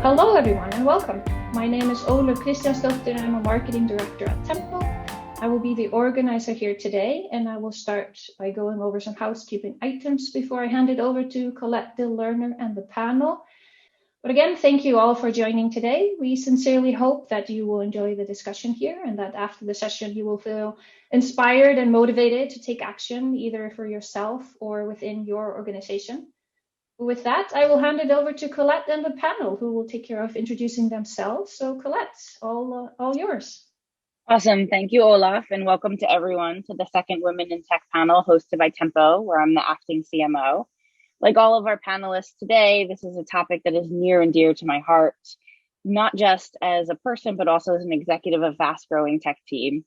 Hello everyone and welcome. My name is Ola Christiansdottir and I'm a marketing director at Tempo. I will be the organizer here today and I will start by going over some housekeeping items before I hand it over to Colette, the learner, and the panel. But again, thank you all for joining today. We sincerely hope that you will enjoy the discussion here and that after the session you will feel inspired and motivated to take action either for yourself or within your organization. With that, I will hand it over to Colette and the panel, who will take care of introducing themselves. So Colette, all yours. Awesome. Thank you, Olaf, and welcome to everyone to the second Women in Tech panel hosted by Tempo, where I'm the acting CMO. Like all of our panelists today, this is a topic that is near and dear to my heart, not just as a person, but also as an executive of a fast-growing tech team.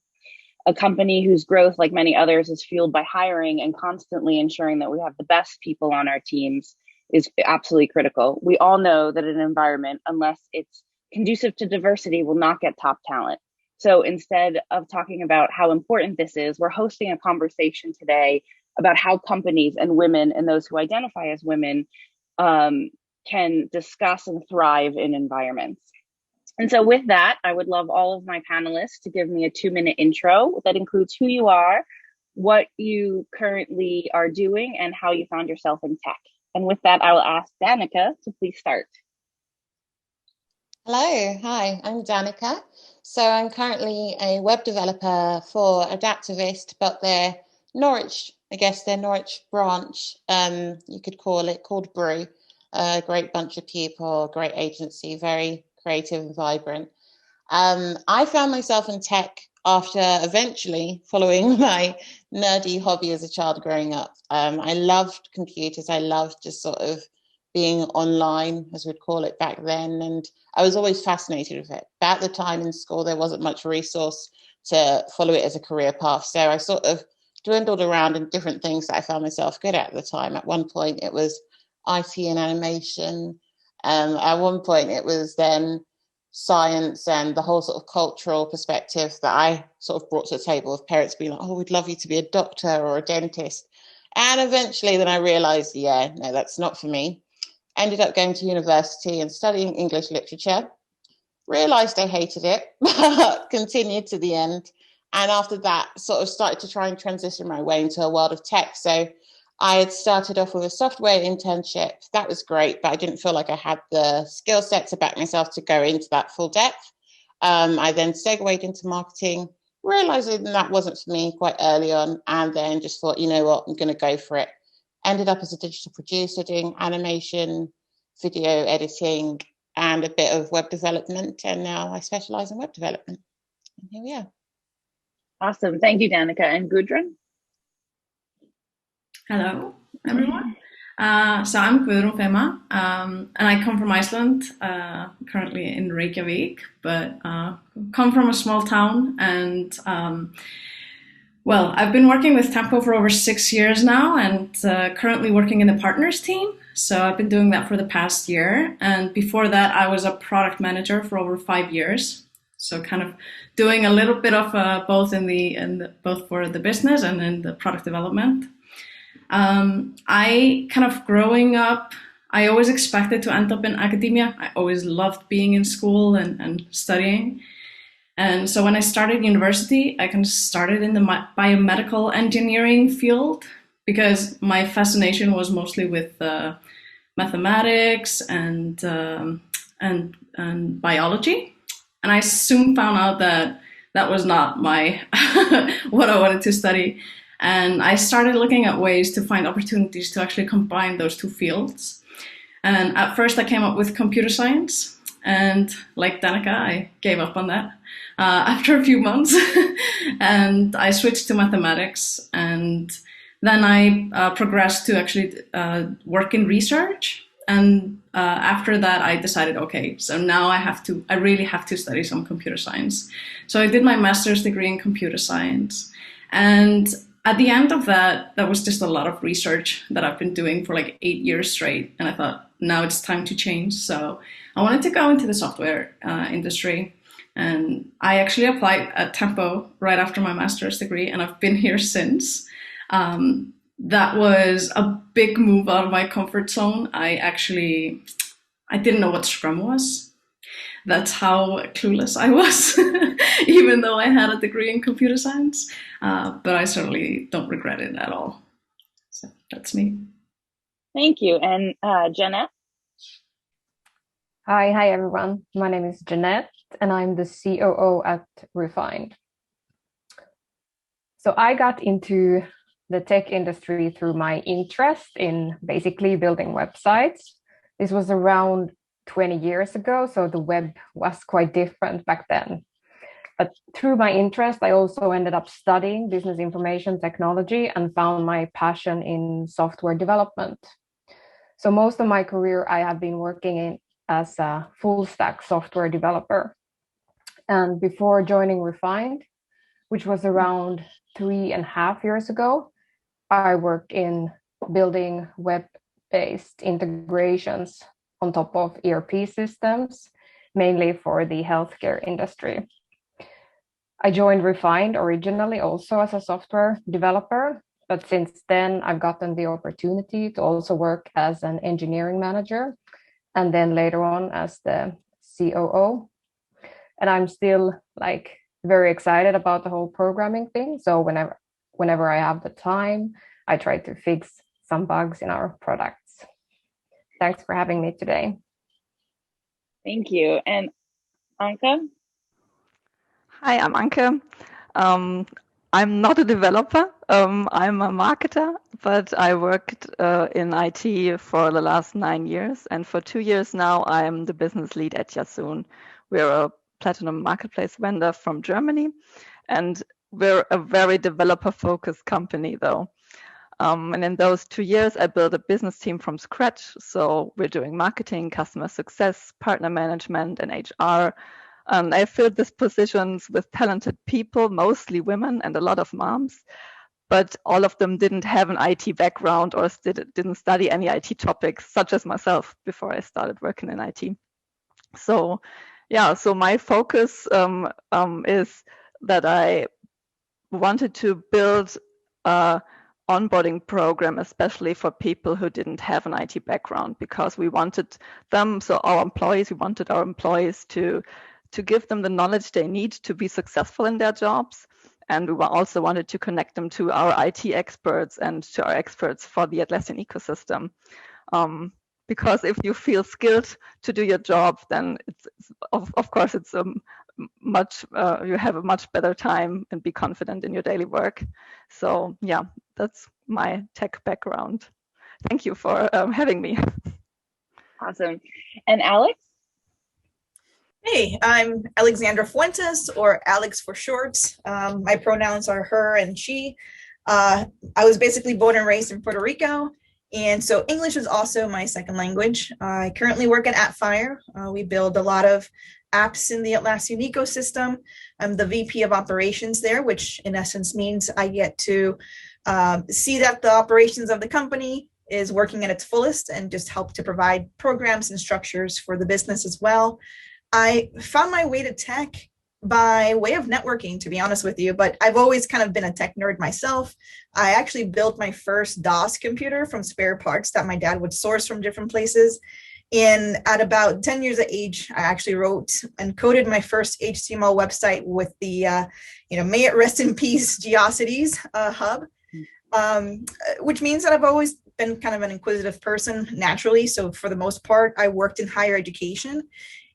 A company whose growth, like many others, is fueled by hiring and constantly ensuring that we have the best people on our teams is absolutely critical. We all know that an environment, unless it's conducive to diversity, will not get top talent. So instead of talking about how important this is, we're hosting a conversation today about how companies and women and those who identify as women can discuss and thrive in environments. And so with that, I would love all of my panelists to give me a 2-minute intro that includes who you are, what you currently are doing, and how you found yourself in tech. And with that, I will ask Danica to please start. Hello, hi, I'm Danica. So I'm currently a web developer for Adaptivist, but their Norwich branch, you could call it, called Brew. A great bunch of people, great agency, very creative and vibrant. I found myself in tech after eventually following my nerdy hobby as a child growing up. I loved computers. I loved just sort of being online, as we'd call it back then. And I was always fascinated with it. But at the time in school, there wasn't much resource to follow it as a career path. So I sort of dwindled around in different things that I found myself good at the time. At one point, it was IT and animation. At one point, it was then science and the whole sort of cultural perspective that I sort of brought to the table, of parents being like, oh, we'd love you to be a doctor or a dentist. And eventually then I realized, yeah, no, that's not for me. Ended up going to university and studying English literature. Realized I hated it, but continued to the end. And after that, sort of started to try and transition my way into a world of tech. So I had started off with a software internship. That was great, but I didn't feel like I had the skill set to back myself to go into that full depth. I then segued into marketing, realizing that wasn't for me quite early on, and then just thought, you know what, I'm going to go for it. Ended up as a digital producer doing animation, video editing, and a bit of web development. And now I specialize in web development. And here we are. Awesome. Thank you, Danica. And Gudrun? Hello, everyone. So I'm Gudrun Fema, and I come from Iceland, currently in Reykjavik, but come from a small town. And well, I've been working with Tempo for over 6 years now, and currently working in the partners team. So I've been doing that for the past year. And before that, I was a product manager for over 5 years. So kind of doing a little bit of both both for the business and in the product development. I kind of growing up, I always expected to end up in academia. I always loved being in school and studying. And so when I started university, I kind of started in the biomedical engineering field because my fascination was mostly with mathematics and biology. And I soon found out that that was not my what I wanted to study. And I started looking at ways to find opportunities to actually combine those two fields. And at first I came up with computer science. And like Danica, I gave up on that after a few months. And I switched to mathematics. And then I progressed to actually work in research. And after that, I decided, okay, so now I really have to study some computer science. So I did my master's degree in computer science. And at the end of that, that was just a lot of research that I've been doing for like 8 years straight. And I thought, now it's time to change. So I wanted to go into the software industry. And I actually applied at Tempo right after my master's degree, and I've been here since. That was a big move out of my comfort zone. I didn't know what Scrum was. That's how clueless I was, even though I had a degree in computer science. But I certainly don't regret it at all. So that's me. Thank you. And Jeanette? Hi everyone. My name is Jeanette, and I'm the COO at Refined. So I got into the tech industry through my interest in basically building websites. This was around 20 years ago, so the web was quite different back then. But through my interest, I also ended up studying business information technology and found my passion in software development. So most of my career, I have been working as a full stack software developer. And before joining Refined, which was around 3.5 years ago, I worked in building web-based integrations on top of ERP systems, mainly for the healthcare industry. I joined Refined originally also as a software developer, but since then I've gotten the opportunity to also work as an engineering manager, and then later on as the COO. And I'm still very excited about the whole programming thing. So whenever I have the time, I try to fix some bugs in our products. Thanks for having me today. Thank you. And Anke? Hi, I'm Anke. I'm not a developer. I'm a marketer, but I worked in IT for the last 9 years. And for 2 years now, I'm the business lead at Yasoon. We're a platinum marketplace vendor from Germany, and we're a very developer-focused company, though. And in those 2 years, I built a business team from scratch. So we're doing marketing, customer success, partner management, and HR. And I filled these positions with talented people, mostly women and a lot of moms, but all of them didn't have an IT background or didn't study any IT topics, such as myself, before I started working in IT. So yeah, so my focus is that I wanted to build a onboarding program, especially for people who didn't have an IT background, because we wanted our employees to give them the knowledge they need to be successful in their jobs. And we also wanted to connect them to our IT experts and to our experts for the Atlassian ecosystem. Because if you feel skilled to do your job, then of course it's you have a much better time and be confident in your daily work. So yeah, that's my tech background. Thank you for having me. Awesome. And Alex? Hey, I'm Alexandra Fuentes, or Alex for short. My pronouns are her and she. I was basically born and raised in Puerto Rico, and so English is also my second language. I currently work at AppFire. We build a lot of apps in the Atlassian ecosystem. I'm the VP of operations there, which in essence means I get to see that the operations of the company is working at its fullest and just help to provide programs and structures for the business as well. I found my way to tech by way of networking, to be honest with you, but I've always kind of been a tech nerd myself. I actually built my first DOS computer from spare parts that my dad would source from different places. And at about 10 years of age, I actually wrote and coded my first HTML website with the, may it rest in peace, Geocities hub, which means that I've always been kind of an inquisitive person naturally. So for the most part, I worked in higher education,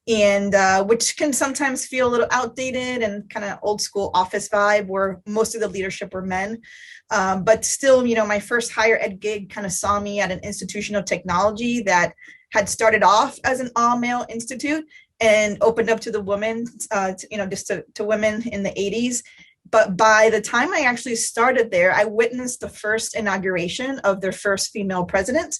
and which can sometimes feel a little outdated and kind of old school office vibe where most of the leadership were men. But still, my first higher ed gig kind of saw me at an institution of technology that had started off as an all-male institute and opened up to the women, just to women in the 80s. But by the time I actually started there, I witnessed the first inauguration of their first female president.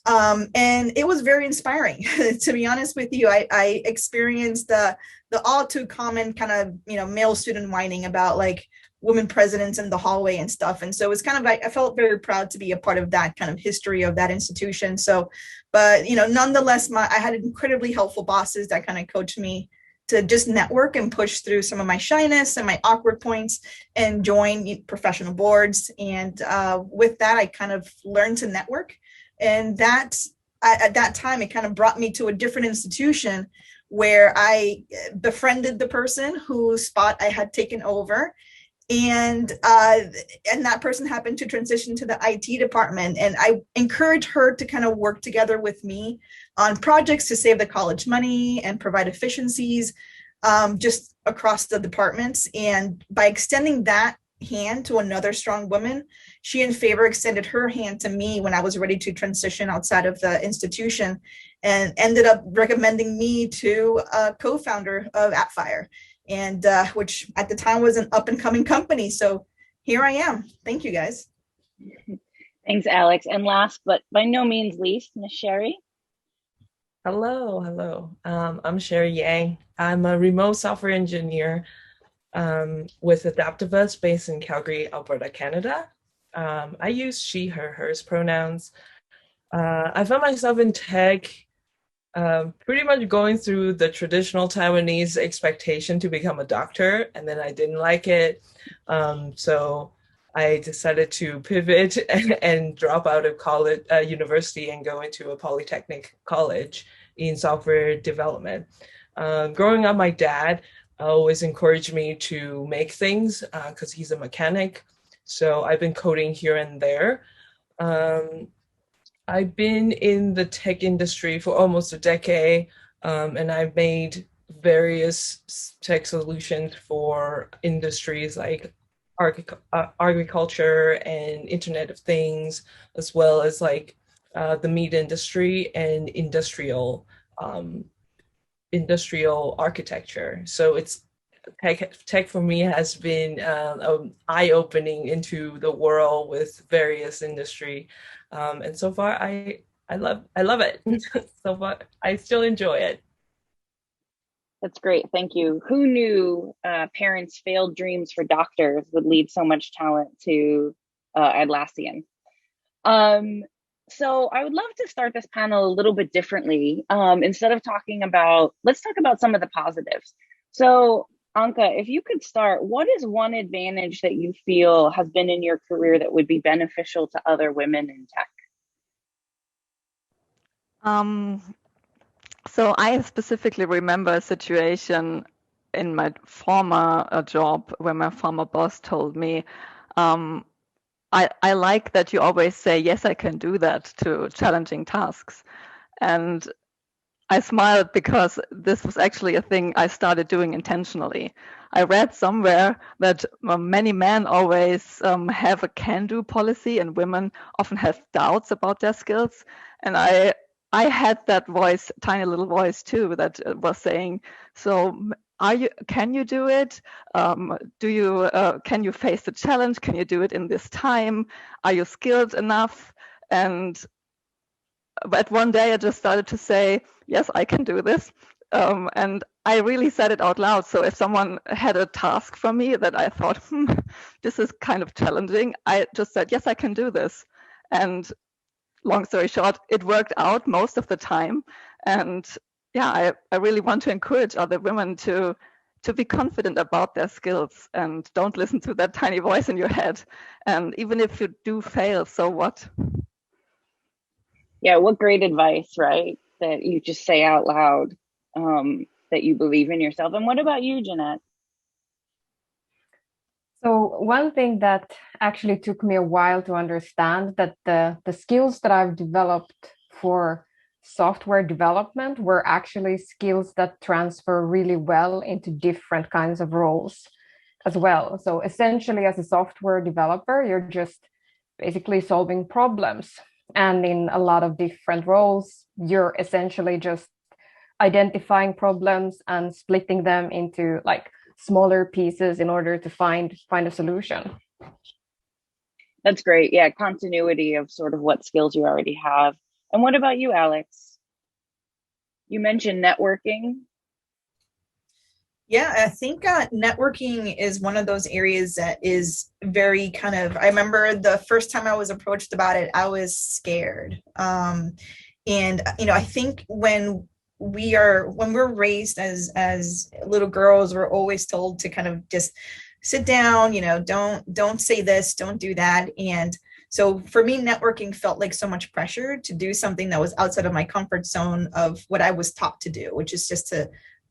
And it was very inspiring. To be honest with you, I experienced the all too common kind of, male student whining about like women presidents in the hallway and stuff. And so it was kind of, I felt very proud to be a part of that kind of history of that institution. So, but, nonetheless, I had incredibly helpful bosses that kind of coached me to just network and push through some of my shyness and my awkward points and join professional boards. And with that, I kind of learned to network. And at that time, it kind of brought me to a different institution where I befriended the person whose spot I had taken over. And that person happened to transition to the IT department. And I encouraged her to kind of work together with me on projects to save the college money and provide efficiencies just across the departments. And by extending that hand to another strong woman, she in favor extended her hand to me when I was ready to transition outside of the institution, and ended up recommending me to a co-founder of AppFire, and which at the time was an up-and-coming company. So here I am. Thank you, guys. Thanks, Alex. And last but by no means least, Ms. Sherry. Hello. I'm Sherry Yang. I'm a remote software engineer with Adaptivist based in Calgary, Alberta, Canada. I use she, her, hers pronouns. I found myself in tech pretty much going through the traditional Taiwanese expectation to become a doctor, and then I didn't like it. So I decided to pivot and drop out of college, university, and go into a polytechnic college in software development. Growing up, my dad always encouraged me to make things because he's a mechanic. So I've been coding here and there. I've been in the tech industry for almost a decade, and I've made various tech solutions for industries like agriculture and Internet of Things, as well as like the meat industry and industrial architecture. So it's tech for me has been eye-opening into the world with various industry, and so far I love it. So far I still enjoy it. That's great. Thank you. Who knew parents' failed dreams for doctors would lead so much talent to Atlassian? So I would love to start this panel a little bit differently. Instead of talking about, let's talk about some of the positives. So Anka, if you could start, what is one advantage that you feel has been in your career that would be beneficial to other women in tech? So I specifically remember a situation in my former job where my former boss told me, I like that you always say, yes, I can do that to challenging tasks. And I smiled because this was actually a thing I started doing intentionally. I read somewhere that many men always have a can-do policy, and women often have doubts about their skills. And I had that voice, tiny little voice too, that was saying, so can you do it? Can you face the challenge? Can you do it in this time? Are you skilled enough? But one day I just started to say, yes, I can do this. And I really said it out loud. So if someone had a task for me that I thought, this is kind of challenging, I just said, yes, I can do this. And long story short, it worked out most of the time. And yeah, I really want to encourage other women to be confident about their skills and don't listen to that tiny voice in your head. And even if you do fail, so what? Yeah, what great advice, right? That you just say out loud that you believe in yourself. And what about you, Jeanette? So one thing that actually took me a while to understand, that the skills that I've developed for software development were actually skills that transfer really well into different kinds of roles as well. So essentially, as a software developer, you're just basically solving problems. And in a lot of different roles, you're essentially just identifying problems and splitting them into like smaller pieces in order to find a solution. That's great. Yeah, continuity of sort of what skills you already have. And what about you, Alex? You mentioned networking. Yeah, I think networking is one of those areas that is very kind of, I remember the first time I was approached about it, I was scared. And, I think when we're raised as little girls, we're always told to kind of just sit down, don't say this, don't do that. And So for me, networking felt like so much pressure to do something that was outside of my comfort zone of what I was taught to do, which is just to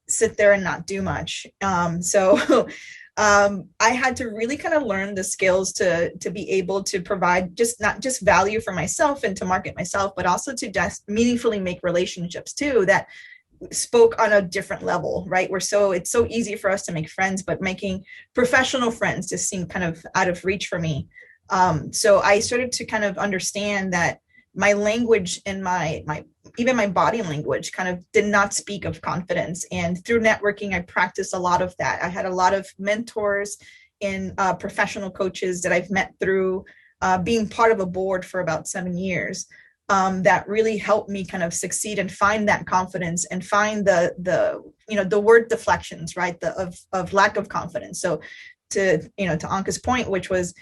sit there and not do much. I had to really kind of learn the skills to be able to provide just not just value for myself and to market myself, but also to just meaningfully make relationships too that spoke on a different level, right? It's so easy for us to make friends, but making professional friends just seemed kind of out of reach for me. So I started to kind of understand that my language and my even my body language kind of did not speak of confidence. And through networking, I practiced a lot of that. I had a lot of mentors and professional coaches that I've met through being part of a board for about 7 years. That really helped me kind of succeed and find that confidence and find the word deflections, right? Of lack of confidence. So to Anka's point, which was,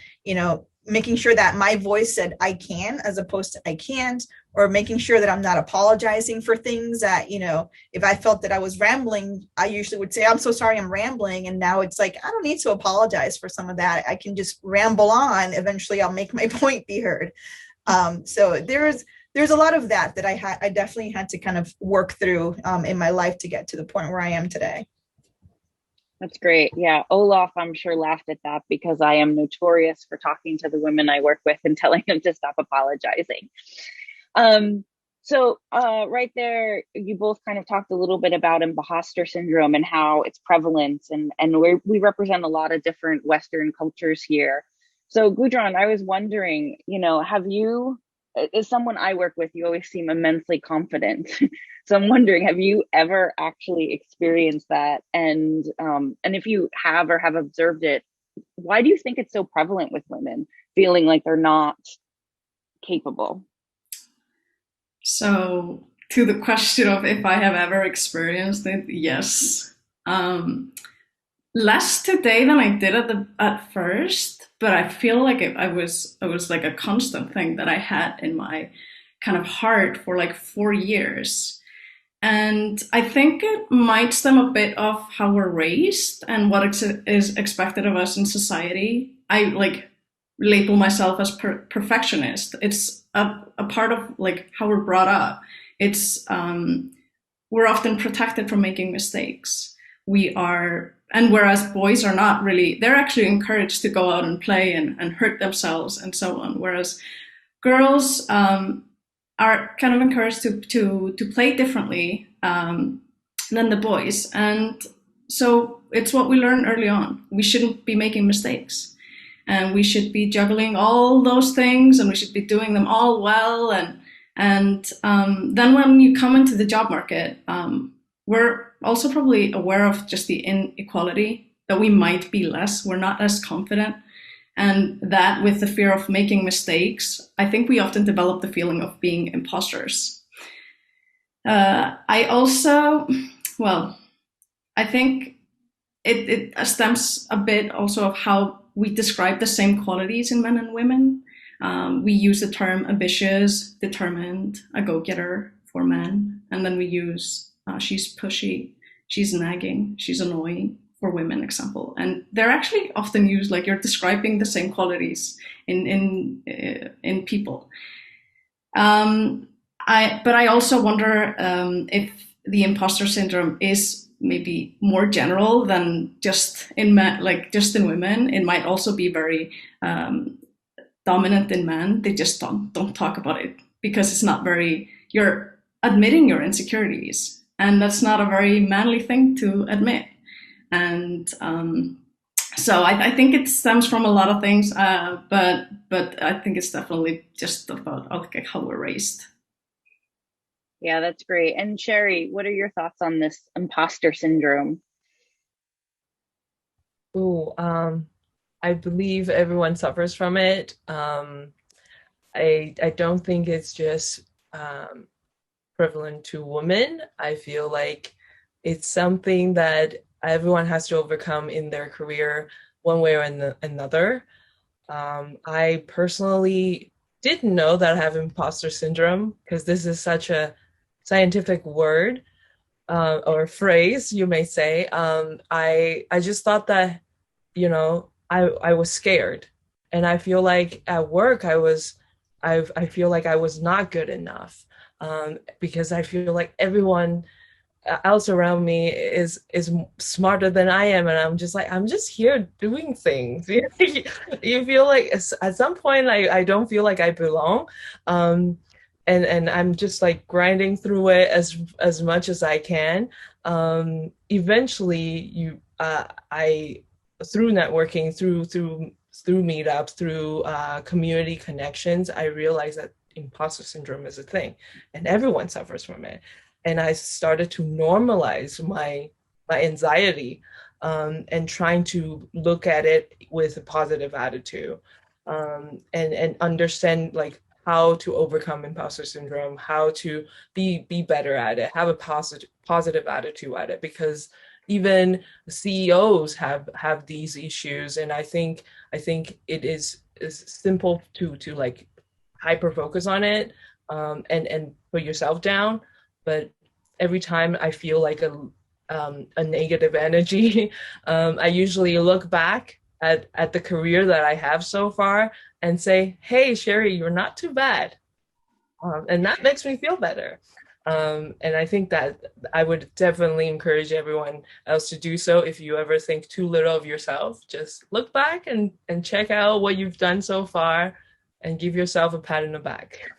making sure that my voice said I can as opposed to I can't, or making sure that I'm not apologizing for things that, if I felt that I was rambling, I usually would say, I'm so sorry, I'm rambling. And now it's like, I don't need to apologize for some of that. I can just ramble on. Eventually I'll make my point be heard. So there's a lot of that I definitely had to kind of work through in my life to get to the point where I am today. That's great. Yeah. Olaf, I'm sure, laughed at that because I am notorious for talking to the women I work with and telling them to stop apologizing. So right there, you both kind of talked a little bit about imposter syndrome and how it's prevalent, and we represent a lot of different Western cultures here. So Gudrun, I was wondering, as someone I work with, you always seem immensely confident. So I'm wondering, have you ever actually experienced that? And if you have or have observed it, why do you think it's so prevalent with women feeling like they're not capable? So to the question of if I have ever experienced it, yes. Less today than I did at first, but I feel like it was like a constant thing that I had in my kind of heart for like 4 years. And I think it might stem a bit of how we're raised and what is expected of us in society. I like label myself as perfectionist. It's a part of like how we're brought up. It's we're often protected from making mistakes. And whereas boys are not really, they're actually encouraged to go out and play and hurt themselves and so on. Whereas girls are kind of encouraged to play differently than the boys. And so it's what we learn early on. We shouldn't be making mistakes. And we should be juggling all those things, and we should be doing them all well. And then when you come into the job market, we're also probably aware of just the inequality, that we might be we're not as confident. And that with the fear of making mistakes, I think we often develop the feeling of being imposters. I think it stems a bit also of how we describe the same qualities in men and women. We use the term ambitious, determined, a go-getter for men. And then we use she's pushy, she's nagging, she's annoying for women, example. And they're actually often used like you're describing the same qualities in people. But I also wonder if the imposter syndrome is maybe more general than just in men, like just in women. It might also be very dominant in men. They just don't talk about it because it's not very, you're admitting your insecurities, and that's not a very manly thing to admit. And so I think it stems from a lot of things, but I think it's definitely just about how we're raised. Yeah, that's great. And Sherry, what are your thoughts on this imposter syndrome? I believe everyone suffers from it. I don't think it's just prevalent to women. I feel like it's something that everyone has to overcome in their career one way or another. I personally didn't know that I have imposter syndrome because this is such a scientific word or phrase, you may say. I just thought that, I was scared. And I feel like at work I feel like I was not good enough, because I feel like everyone else around me is smarter than I am, and I'm just here doing things. You feel like at some point I don't feel like I belong, and I'm just like grinding through it as much as I can. Eventually, I through networking, through meetups, through community connections, I realized that imposter syndrome is a thing, and everyone suffers from it. And I started to normalize my anxiety, and trying to look at it with a positive attitude, and understand like how to overcome imposter syndrome, how to be better at it, have a positive attitude at it, because even CEOs have these issues, and I think it is simple to like hyper focus on it, and put yourself down, but every time I feel like a negative energy, I usually look back at the career that I have so far and say, "Hey, Sherry, you're not too bad," and that makes me feel better. And I think that I would definitely encourage everyone else to do so. If you ever think too little of yourself, just look back and check out what you've done so far and give yourself a pat on the back.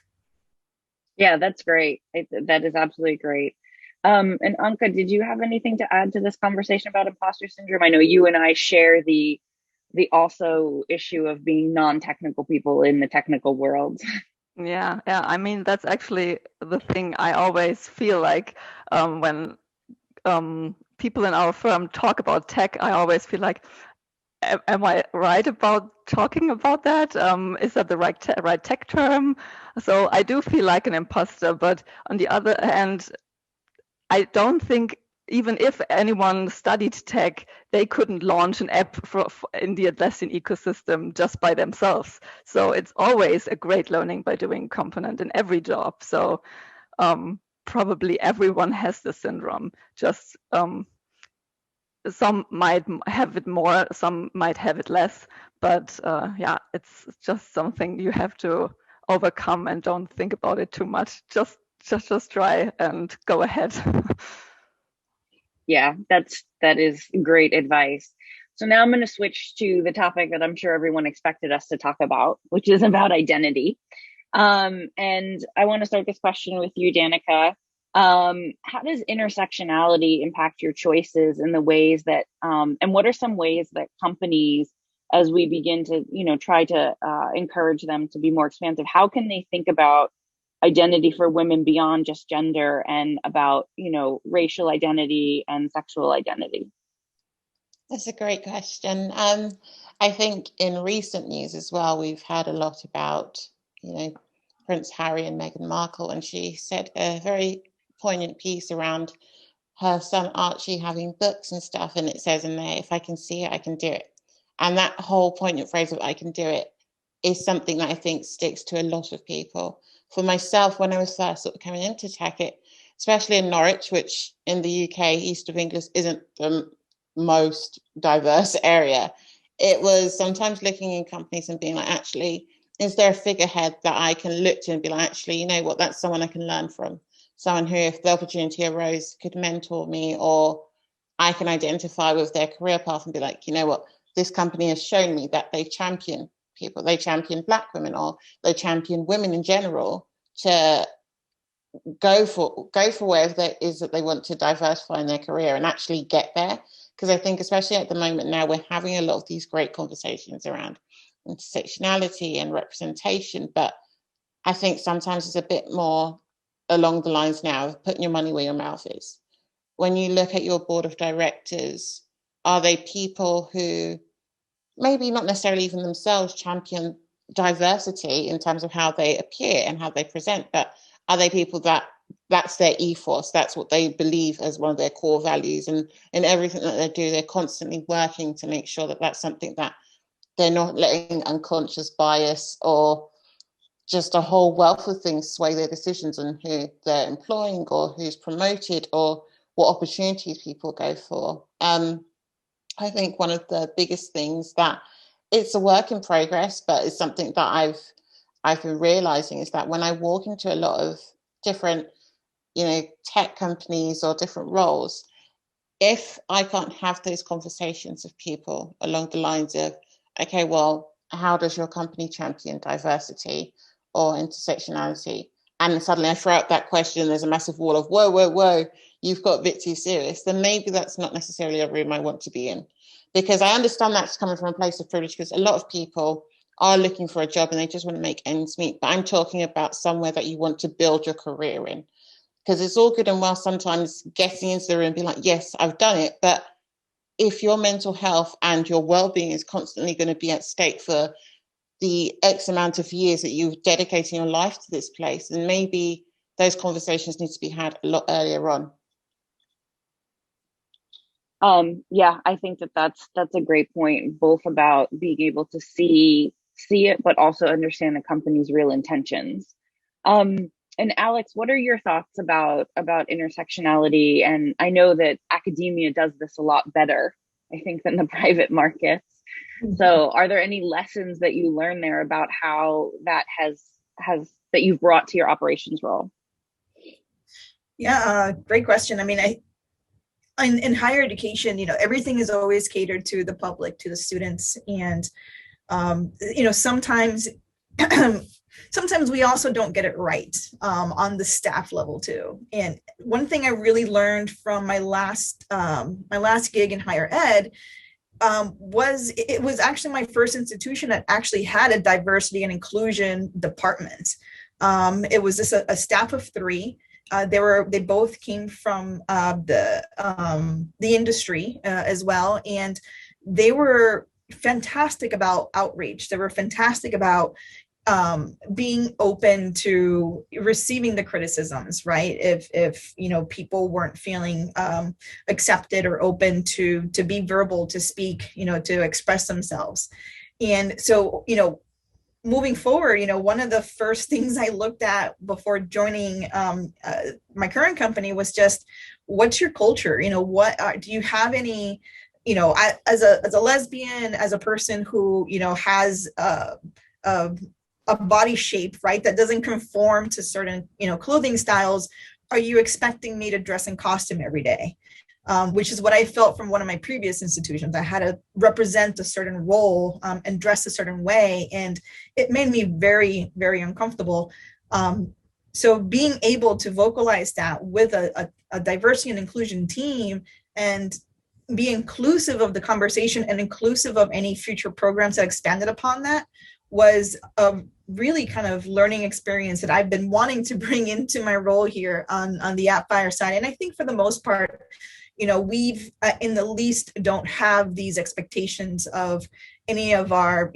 Yeah, that's great. That is absolutely great. And Anka, did you have anything to add to this conversation about imposter syndrome? I know you and I share the also issue of being non-technical people in the technical world. Yeah, yeah. I mean, that's actually the thing I always feel like, when people in our firm talk about tech, I always feel like, am I right about talking about that? Is that the right tech term? So I do feel like an imposter, but on the other hand, I don't think even if anyone studied tech, they couldn't launch an app in the Atlassian ecosystem just by themselves. So it's always a great learning by doing component in every job. So probably everyone has the syndrome. Just some might have it more, some might have it less. But yeah, it's just something you have to overcome, and don't think about it too much. Just try and go ahead. Yeah, that is great advice. So now I'm going to switch to the topic that I'm sure everyone expected us to talk about, which is about identity. And I want to start this question with you, Danica. How does intersectionality impact your choices in the ways that, and what are some ways that companies, as we begin to, try to encourage them to be more expansive, how can they think about identity for women beyond just gender and about, racial identity and sexual identity? That's a great question. I think in recent news as well, we've heard a lot about, Prince Harry and Meghan Markle, and she said a very poignant piece around her son Archie having books and stuff, and it says in there, if I can see it, I can do it. And that whole poignant phrase of I can do it is something that I think sticks to a lot of people. For myself, when I was first sort of coming into tech, especially in Norwich, which in the UK, East of England, isn't the most diverse area, it was sometimes looking in companies and being like, actually, is there a figurehead that I can look to and be like, actually, you know what, that's someone I can learn from. Someone who, if the opportunity arose, could mentor me, or I can identify with their career path and be like, you know what, this company has shown me that they champion people, they champion Black women, or they champion women in general to go for wherever it is that they want to diversify in their career and actually get there. Because I think, especially at the moment now, we're having a lot of these great conversations around intersectionality and representation, but I think sometimes it's a bit more along the lines now of putting your money where your mouth is. When you look at your board of directors, are they people who maybe not necessarily even themselves champion diversity in terms of how they appear and how they present, but are they people that's their ethos, that's what they believe as one of their core values, and in everything that they do, they're constantly working to make sure that that's something that they're not letting unconscious bias or just a whole wealth of things sway their decisions on who they're employing or who's promoted or what opportunities people go for. I think one of the biggest things that it's a work in progress, but it's something that I've been realizing is that when I walk into a lot of different, tech companies or different roles, if I can't have those conversations with people along the lines of, okay, well, how does your company champion diversity or intersectionality? And suddenly I throw out that question, there's a massive wall of, whoa, whoa, whoa, you've got a bit too serious, then maybe that's not necessarily a room I want to be in. Because I understand that's coming from a place of privilege, because a lot of people are looking for a job and they just want to make ends meet. But I'm talking about somewhere that you want to build your career in. Because it's all good and well sometimes getting into the room and being like, yes, I've done it. But if your mental health and your well-being is constantly going to be at stake for the X amount of years that you're dedicating your life to this place, then maybe those conversations need to be had a lot earlier on. Yeah, I think that's a great point, both about being able to see it, but also understand the company's real intentions. And Alex, what are your thoughts about intersectionality? And I know that academia does this a lot better, I think, than the private markets. So are there any lessons that you learned there about how that has that you've brought to your operations role? Yeah, great question. I mean, in higher education, everything is always catered to the public, to the students. And, sometimes sometimes we also don't get it right on the staff level too. And one thing I really learned from my last gig in higher ed was actually my first institution that actually had a diversity and inclusion department. It was just a staff of 3. They both came from the industry as well, and they were fantastic about outreach. They were fantastic about being open to receiving the criticisms, right? If people weren't feeling accepted or open to be verbal, to speak, to express themselves. And so, moving forward, one of the first things I looked at before joining my current company was just, what's your culture? What do you have any, as a lesbian, as a person who, has a body shape, right, that doesn't conform to certain, clothing styles, are you expecting me to dress in costume every day? Which is what I felt from one of my previous institutions. I had to represent a certain role and dress a certain way, and it made me very, very uncomfortable. So being able to vocalize that with a diversity and inclusion team and be inclusive of the conversation and inclusive of any future programs that expanded upon that was a really kind of learning experience that I've been wanting to bring into my role here on the AppFire side. And I think for the most part, we've in the least don't have these expectations of any of our,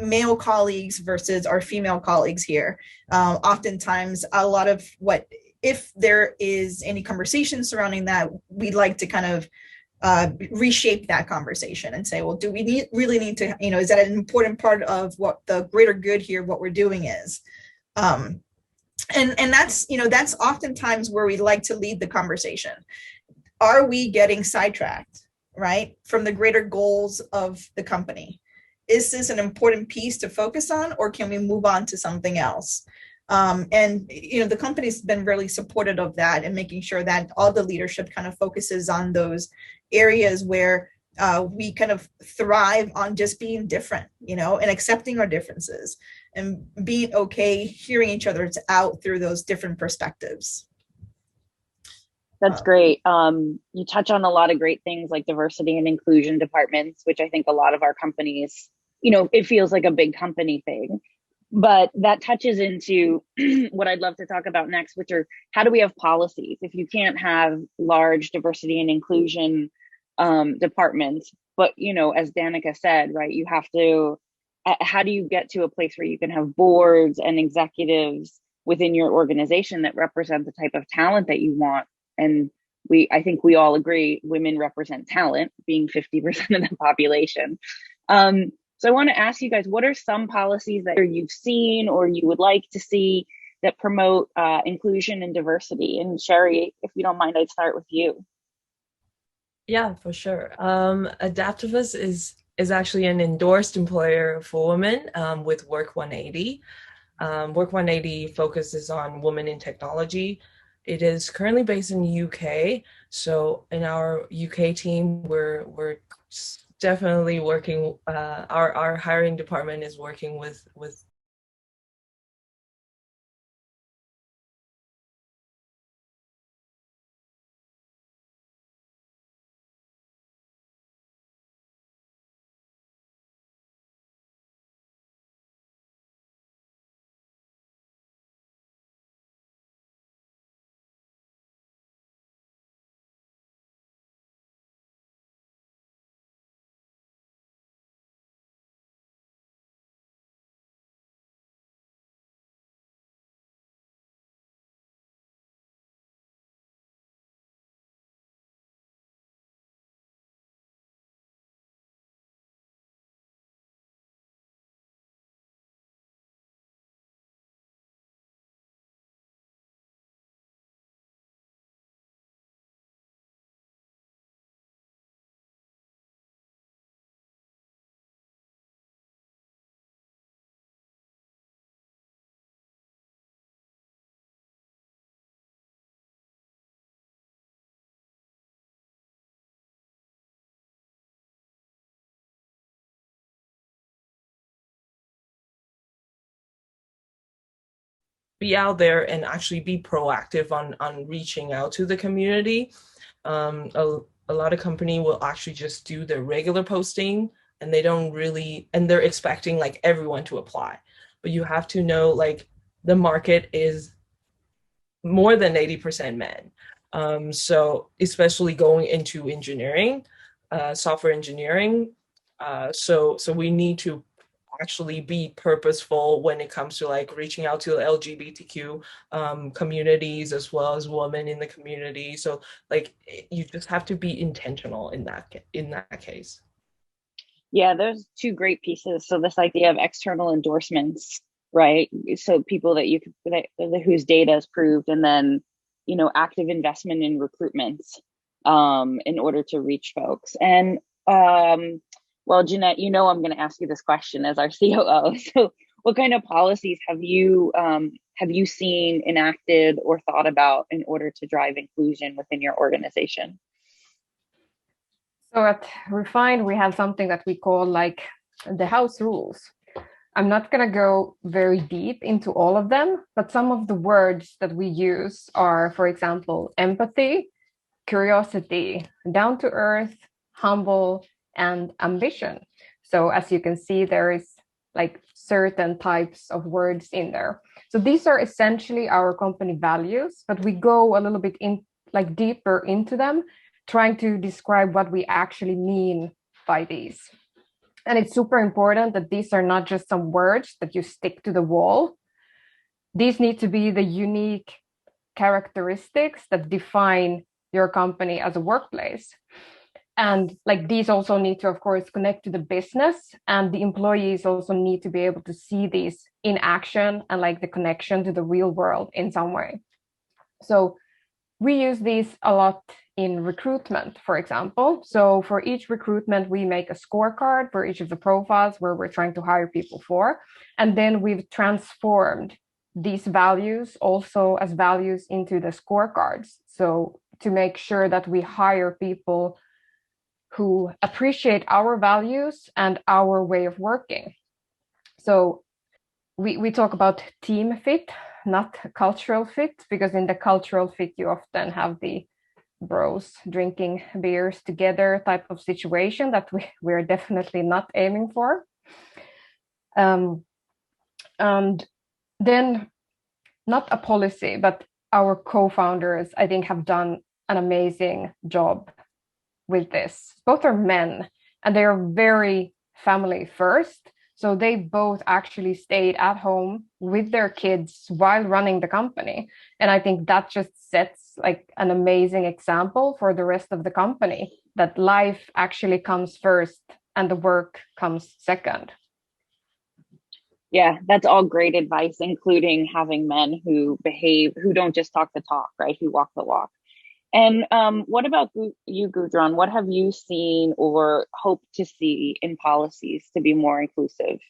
male colleagues versus our female colleagues here. Oftentimes, a lot of if there is any conversation surrounding that, we'd like to kind of reshape that conversation and say, well, do we really need to, is that an important part of what the greater good here, what we're doing is? And that's, that's oftentimes where we like to lead the conversation. Are we getting sidetracked, right, from the greater goals of the company? Is this an important piece to focus on, or can we move on to something else? And, the company's been really supportive of that and making sure that all the leadership kind of focuses on those areas where we kind of thrive on just being different, and accepting our differences and being okay hearing each other's out through those different perspectives. That's great. You touch on a lot of great things like diversity and inclusion departments, which I think a lot of our companies, it feels like a big company thing. But that touches into what I'd love to talk about next, which are, how do we have policies? If you can't have large diversity and inclusion departments, but, as Danica said, right, you have to, how do you get to a place where you can have boards and executives within your organization that represent the type of talent that you want? And I think we all agree women represent talent, being 50% of the population. So I want to ask you guys, what are some policies that you've seen or you would like to see that promote inclusion and diversity? And Sherry, if you don't mind, I'd start with you. Yeah, for sure. Adaptivist is is actually an endorsed employer for women with Work 180. Work 180 focuses on women in technology. It is currently based in the UK. So in our UK team, we're definitely working. Our hiring department is working with be out there and actually be proactive on reaching out to the community. A lot of company will actually just do their regular posting, and they don't really, and they're expecting like everyone to apply. But you have to know like the market is more than 80% men. So especially going into engineering, software engineering. So we need to actually be purposeful when it comes to like reaching out to LGBTQ communities as well as women in the community. So like you just have to be intentional in that case. Yeah, there's two great pieces. So this idea of external endorsements, right? So people that you whose data is proved, and then active investment in recruitments in order to reach folks. And well, Jeanette, I'm going to ask you this question as our COO. So, what kind of policies have you seen enacted or thought about in order to drive inclusion within your organization? So at Refined, we have something that we call like the house rules. I'm not going to go very deep into all of them, but some of the words that we use are, for example, empathy, curiosity, down to earth, humble, and ambition. So as you can see, there is like certain types of words in there. So these are essentially our company values, but we go a little bit in like deeper into them, trying to describe what we actually mean by these. And it's super important that these are not just some words that you stick to the wall. These need to be the unique characteristics that define your company as a workplace. And like these also need to, of course, connect to the business, and the employees also need to be able to see these in action and like the connection to the real world in some way. So we use these a lot in recruitment, for example. So for each recruitment, we make a scorecard for each of the profiles where we're trying to hire people for. And then we've transformed these values also as values into the scorecards. So to make sure that we hire people who appreciate our values and our way of working. So we talk about team fit, not cultural fit, because in the cultural fit, you often have the bros drinking beers together type of situation that we're definitely not aiming for. And then not a policy, but our co-founders, I think, have done an amazing job with this. Both are men, and they are very family first. So they both actually stayed at home with their kids while running the company. And I think that just sets like an amazing example for the rest of the company, that life actually comes first and the work comes second. Yeah, that's all great advice, including having men who don't just talk the talk, right? Who walk the walk. And what about you, Gudrun? What have you seen or hope to see in policies to be more inclusive?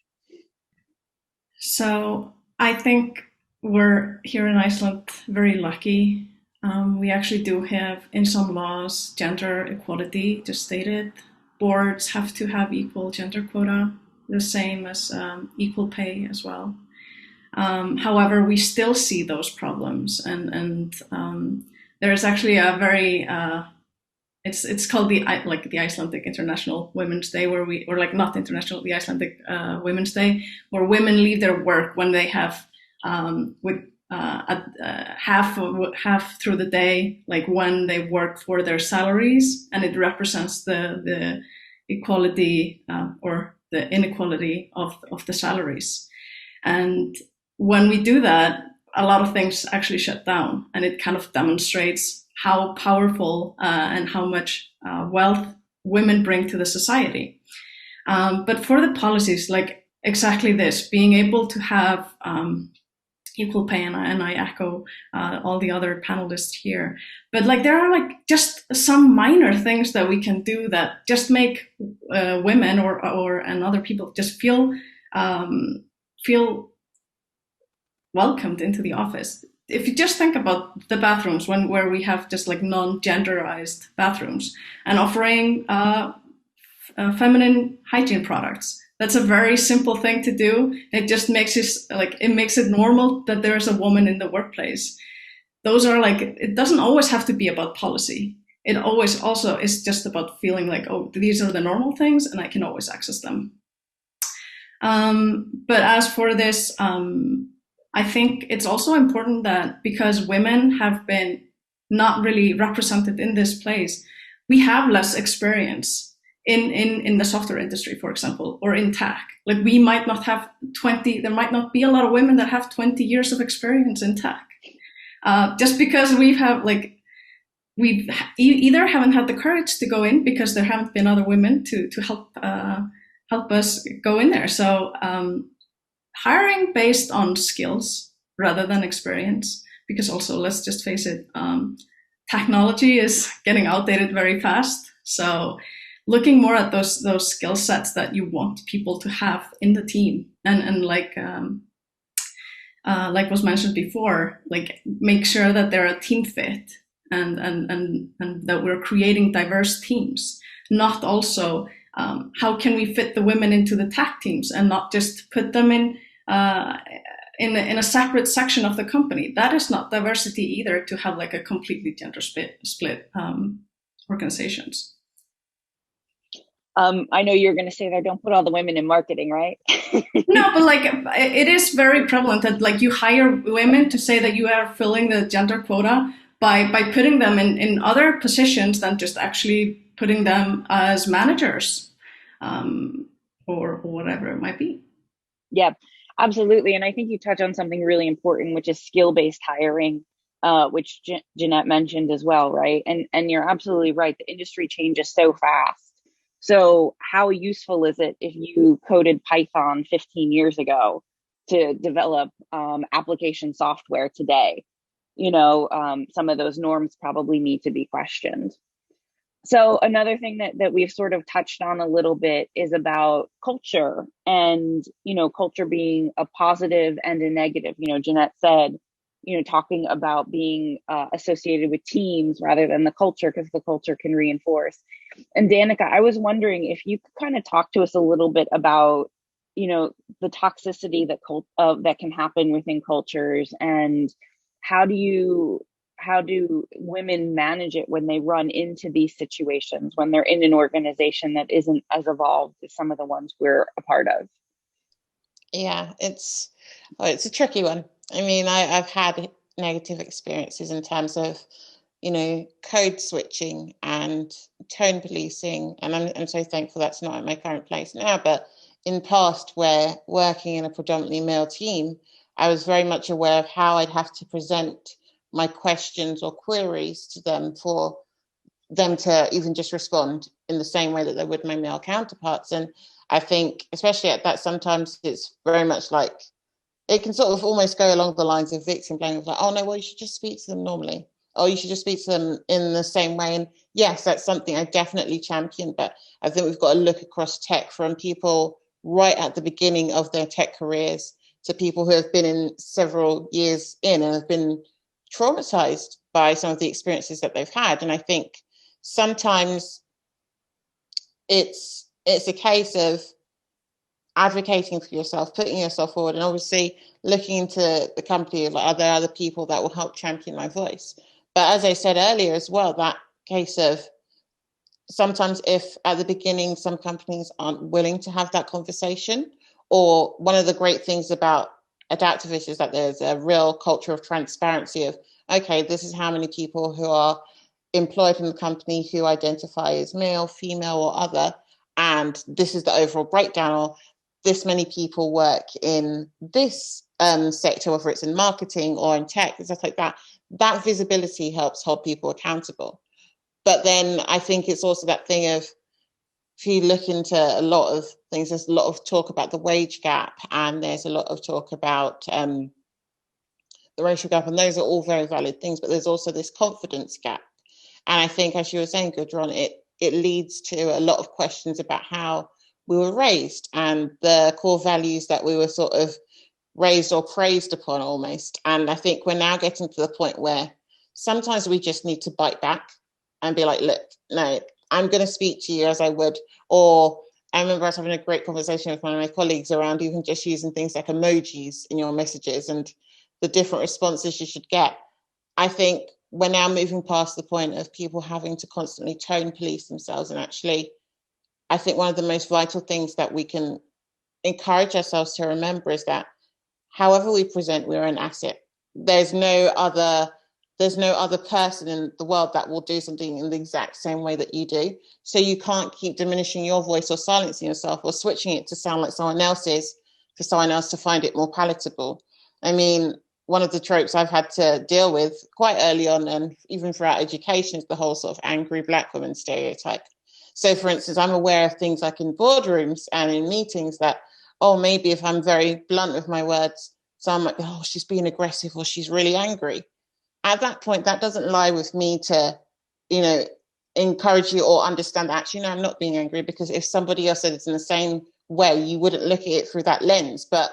So I think we're here in Iceland very lucky. We actually do have, in some laws, gender equality just stated. Boards have to have equal gender quota, the same as equal pay as well. However, we still see those problems, and there is actually a very it's called the Icelandic International Women's Day, where we, or like not international, the Icelandic Women's Day, where women leave their work when they have with half through the day, like when they work for their salaries, and it represents the equality or the inequality of the salaries. And when we do that, a lot of things actually shut down, and it kind of demonstrates how powerful and how much wealth women bring to the society. But for the policies, like exactly this, being able to have equal pay, and I echo all the other panelists here. But like there are like just some minor things that we can do that just make women and other people just feel welcomed into the office. If you just think about the bathrooms where we have just like non-genderized bathrooms, and offering feminine hygiene products, that's a very simple thing to do. It just makes it normal that there's a woman in the workplace. Those are like, it doesn't always have to be about policy. It always also is just about feeling like, oh, these are the normal things and I can always access them. But as for this, I think it's also important that because women have been not really represented in this place, we have less experience in the software industry, for example, or in tech. Like we might not have there might not be a lot of women that have 20 years of experience in tech. Just because we've either haven't had the courage to go in because there haven't been other women to help us go in there. So hiring based on skills rather than experience, because also let's just face it, technology is getting outdated very fast. So looking more at those skill sets that you want people to have in the team, and like was mentioned before, like make sure that they're a team fit, and that we're creating diverse teams, not also how can we fit the women into the tech teams and not just put them in a separate section of the company. That is not diversity either, to have like a completely gender split organizations. I know you're going to say that don't put all the women in marketing, right? No, but like it is very prevalent that like you hire women to say that you are filling the gender quota by putting them in other positions than just actually putting them as managers, or whatever it might be. Yeah, absolutely. And I think you touch on something really important, which is skill-based hiring, which Jeanette mentioned as well, right? And you're absolutely right. The industry changes so fast. So how useful is it if you coded Python 15 years ago to develop application software today? You know, some of those norms probably need to be questioned. So another thing that we've sort of touched on a little bit is about culture, and, you know, culture being a positive and a negative. You know, Jeanette said, you know, talking about being associated with teams rather than the culture, because the culture can reinforce. And Danica, I was wondering if you could kind of talk to us a little bit about, you know, the toxicity that can happen within cultures, and how do women manage it when they run into these situations, when they're in an organization that isn't as evolved as some of the ones we're a part of? Yeah, it's a tricky one. I mean, I've had negative experiences in terms of, you know, code switching and tone policing, and I'm so thankful that's not at my current place now. But in past, where working in a predominantly male team, I was very much aware of how I'd have to present my questions or queries to them for them to even just respond in the same way that they would my male counterparts. And I think, especially at that, sometimes it's very much like, it can sort of almost go along the lines of victim blaming, like, oh no, well, you should just speak to them normally. oh, you should just speak to them in the same way. And yes, that's something I definitely champion, but I think we've got to look across tech from people right at the beginning of their tech careers to people who have been in several years in and have been traumatized by some of the experiences that they've had. And I think sometimes it's a case of advocating for yourself, putting yourself forward, and obviously looking into the company, like, are there other people that will help champion my voice? But as I said earlier as well, that case of sometimes if at the beginning some companies aren't willing to have that conversation, or one of the great things about Adaptivist is that there's a real culture of transparency of, okay, this is how many people who are employed in the company who identify as male, female, or other, and this is the overall breakdown, or this many people work in this sector, whether it's in marketing or in tech and stuff like that. That visibility helps hold people accountable. But then I think it's also that thing of, if you look into a lot of things, there's a lot of talk about the wage gap, and there's a lot of talk about the racial gap, and those are all very valid things, but there's also this confidence gap. And I think, as you were saying, Gudrun, it leads to a lot of questions about how we were raised and the core values that we were sort of raised or praised upon almost. And I think we're now getting to the point where sometimes we just need to bite back and be like, look, no, I'm going to speak to you as I would. Or I remember us having a great conversation with one of my colleagues around even just using things like emojis in your messages and the different responses you should get. I think we're now moving past the point of people having to constantly tone police themselves. And actually, I think one of the most vital things that we can encourage ourselves to remember is that however we present, we're an asset. There's no other person in the world that will do something in the exact same way that you do. So you can't keep diminishing your voice or silencing yourself or switching it to sound like someone else's for someone else to find it more palatable. I mean, one of the tropes I've had to deal with quite early on, and even throughout education, is the whole sort of angry Black woman stereotype. So, for instance, I'm aware of things like in boardrooms and in meetings that, oh, maybe if I'm very blunt with my words, someone might be, oh, she's being aggressive or she's really angry. At that point, that doesn't lie with me to, encourage you or understand that actually, no, I'm not being angry, because if somebody else said it's in the same way, you wouldn't look at it through that lens. But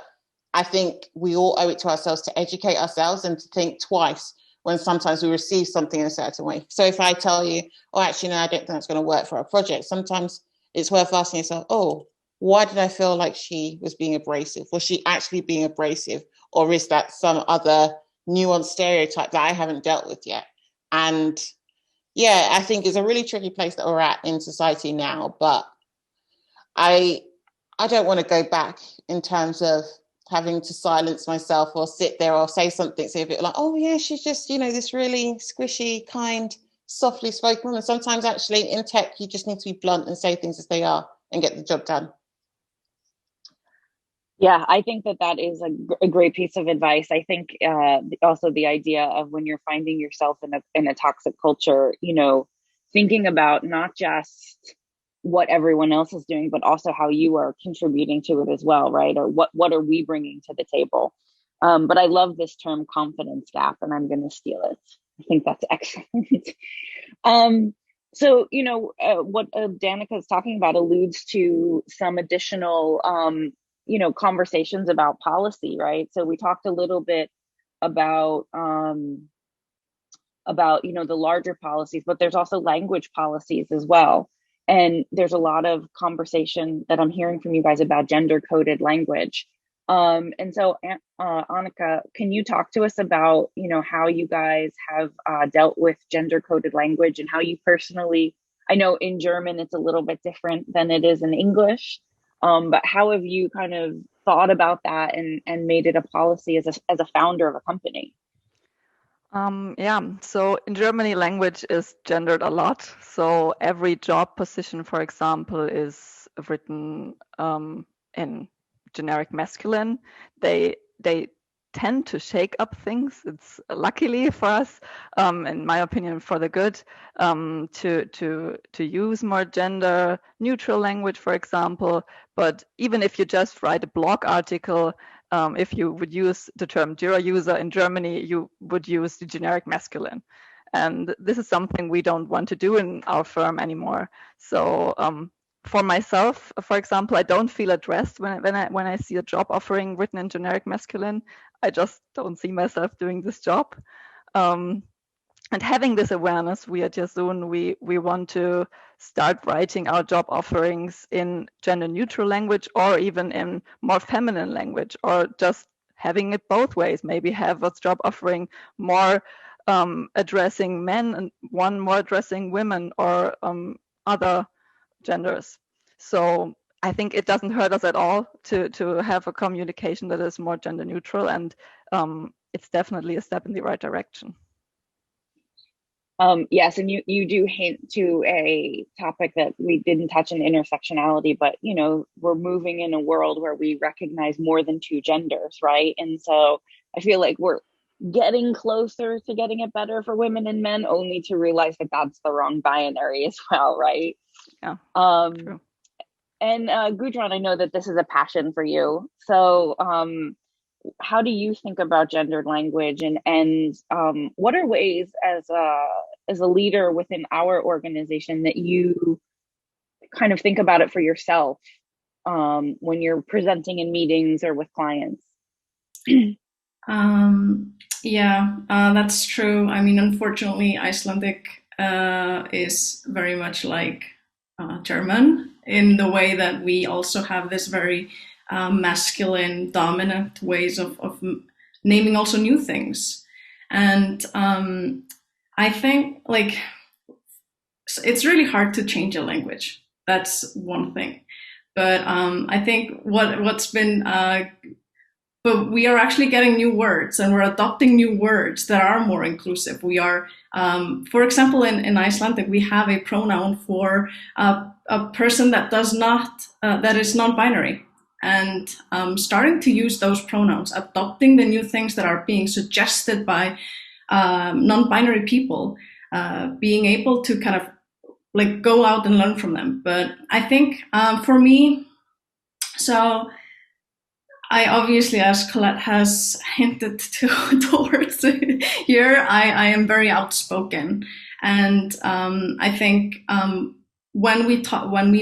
I think we all owe it to ourselves to educate ourselves and to think twice when sometimes we receive something in a certain way. So if I tell you, oh, actually, no, I don't think that's going to work for our project, sometimes it's worth asking yourself, oh, why did I feel like she was being abrasive? Was she actually being abrasive? Or is that some other nuanced stereotype that I haven't dealt with yet? And yeah, I think it's a really tricky place that we're at in society now, but I don't want to go back in terms of having to silence myself or sit there or say something, say a bit like, oh yeah, she's just, this really squishy, kind, softly spoken woman. Sometimes actually in tech, you just need to be blunt and say things as they are and get the job done. Yeah, I think that is a great piece of advice. I think also the idea of when you're finding yourself in a toxic culture, thinking about not just what everyone else is doing, but also how you are contributing to it as well, right? Or what are we bringing to the table? But I love this term confidence gap, and I'm going to steal it. I think that's excellent. So, what Danica is talking about alludes to some additional, conversations about policy, right? So we talked a little bit about the larger policies, but there's also language policies as well. And there's a lot of conversation that I'm hearing from you guys about gender coded language. And so, Annika, can you talk to us about, how you guys have dealt with gender coded language and how you personally, I know in German, it's a little bit different than it is in English, but how have you kind of thought about that and made it a policy as a founder of a company? So in Germany, language is gendered a lot. So every job position, for example, is written in generic masculine. They tend to shake up things. It's luckily for us, in my opinion, for the good, to use more gender neutral language, for example. But even if you just write a blog article, if you would use the term Jira user in Germany, you would use the generic masculine. And this is something we don't want to do in our firm anymore. So for myself, for example, I don't feel addressed when I see a job offering written in generic masculine. I just don't see myself doing this job. And having this awareness, we at Yasun, we want to start writing our job offerings in gender neutral language, or even in more feminine language, or just having it both ways. Maybe have a job offering more addressing men and one more addressing women, or other genders. So I think it doesn't hurt us at all to have a communication that is more gender neutral, and it's definitely a step in the right direction. Yes, and you do hint to a topic that we didn't touch in intersectionality, but we're moving in a world where we recognize more than two genders, right? And so I feel like we're getting closer to getting it better for women and men, only to realize that that's the wrong binary as well, right? Yeah. True. And Gudrun, I know that this is a passion for you. So how do you think about gendered language, and what are ways as a leader within our organization that you kind of think about it for yourself when you're presenting in meetings or with clients? That's true. I mean, unfortunately, Icelandic is very much like German in the way that we also have this very masculine dominant ways of naming also new things. And I think like it's really hard to change a language. That's one thing. But I think what's been but we are actually getting new words, and we're adopting new words that are more inclusive. We are, for example, in Icelandic, we have a pronoun for a person that does not, that is non-binary, and starting to use those pronouns, adopting the new things that are being suggested by non-binary people, being able to kind of like go out and learn from them. But I think for me, so I obviously, as Colette has hinted towards here, I am very outspoken, and I think when we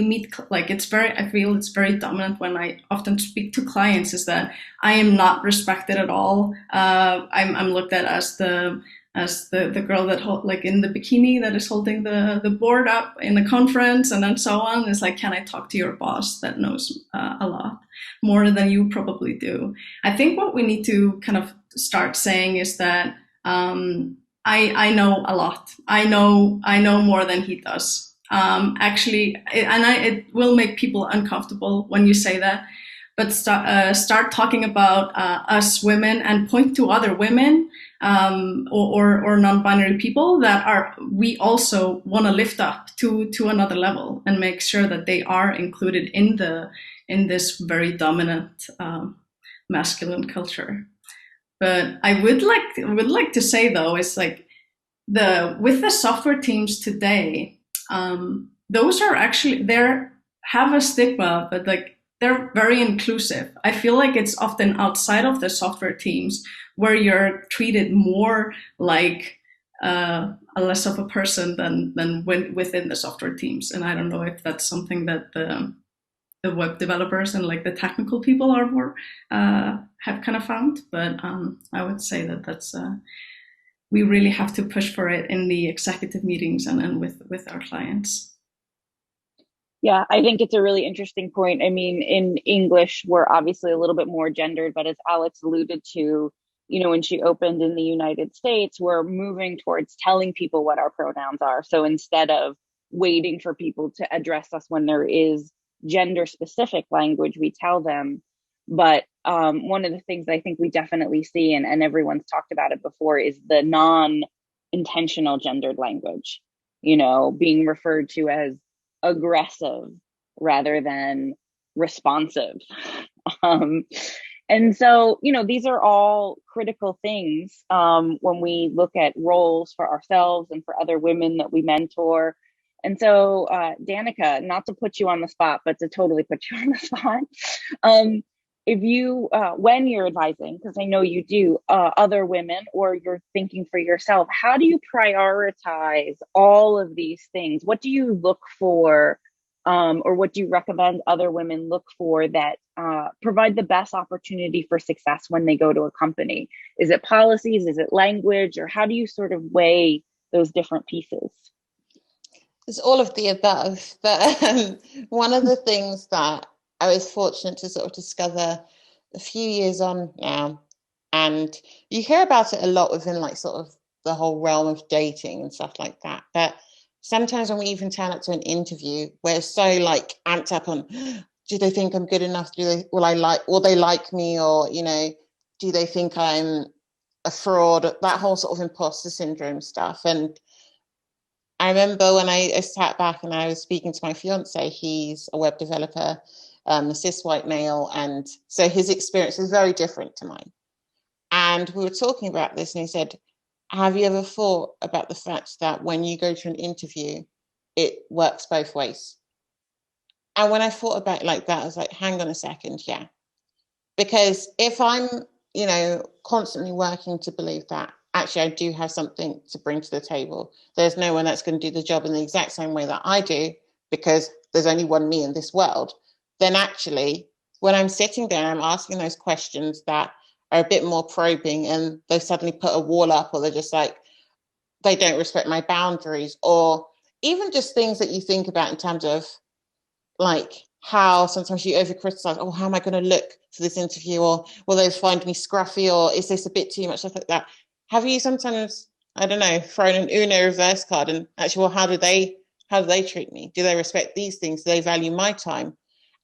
meet, like I feel it's very dominant when I often speak to clients, is that I am not respected at all. I'm looked at as the girl that like in the bikini that is holding the board up in the conference, and then so on. It's like, can I talk to your boss that knows a lot more than you probably do? I think what we need to kind of start saying is that I know a lot. I know more than he does. Actually, it will make people uncomfortable when you say that. But start talking about us women and point to other women or non-binary people that we also want to lift up to another level and make sure that they are included in this very dominant masculine culture. But I would like to say though, it's like with the software teams today, those are actually have a stigma, but like they're very inclusive. I feel like it's often outside of the software teams where you're treated more like a less of a person than within the software teams. And I don't know if that's something that the web developers and like the technical people are more have kind of found. But I would say that that's we really have to push for it in the executive meetings and with our clients. Yeah, I think it's a really interesting point. I mean, in English, we're obviously a little bit more gendered, but as Alex alluded to, when she opened in the United States, we're moving towards telling people what our pronouns are. So instead of waiting for people to address us when there is gender specific language, we tell them. But one of the things I think we definitely see, and everyone's talked about it before, is the non-intentional gendered language, being referred to as aggressive rather than responsive. And so, these are all critical things when we look at roles for ourselves and for other women that we mentor. And so, Danica, not to put you on the spot, but to totally put you on the spot, if you, when you're advising, because I know you do, other women, or you're thinking for yourself, how do you prioritize all of these things? What do you look for, or what do you recommend other women look for that provide the best opportunity for success when they go to a company? Is it policies? Is it language? Or how do you sort of weigh those different pieces? It's all of the above. But one of the things that I was fortunate to sort of discover a few years on now, and you hear about it a lot within like sort of the whole realm of dating and stuff like that. But sometimes when we even turn up to an interview, we're so like amped up on, do they think I'm good enough? Will they like me? Or, you know, do they think I'm a fraud? That whole sort of imposter syndrome stuff. And I remember when I sat back and I was speaking to my fiance. He's a web developer, a cis white male, and so his experience is very different to mine. And we were talking about this, and he said, have you ever thought about the fact that when you go to an interview, it works both ways? And when I thought about it like that, I was like, hang on a second, yeah. Because if I'm, you know, constantly working to believe that actually I do have something to bring to the table, there's no one that's going to do the job in the exact same way that I do, because there's only one me in this world, then actually when I'm sitting there and I'm asking those questions that are a bit more probing, and they suddenly put a wall up, or they're just like, they don't respect my boundaries, or even just things that you think about in terms of like how sometimes you over criticize, oh, how am I going to look for this interview, or will they find me scruffy, or is this a bit too much, stuff like that. Have you sometimes, I don't know, thrown an Uno reverse card and actually, well, how do they treat me? Do they respect these things? Do they value my time?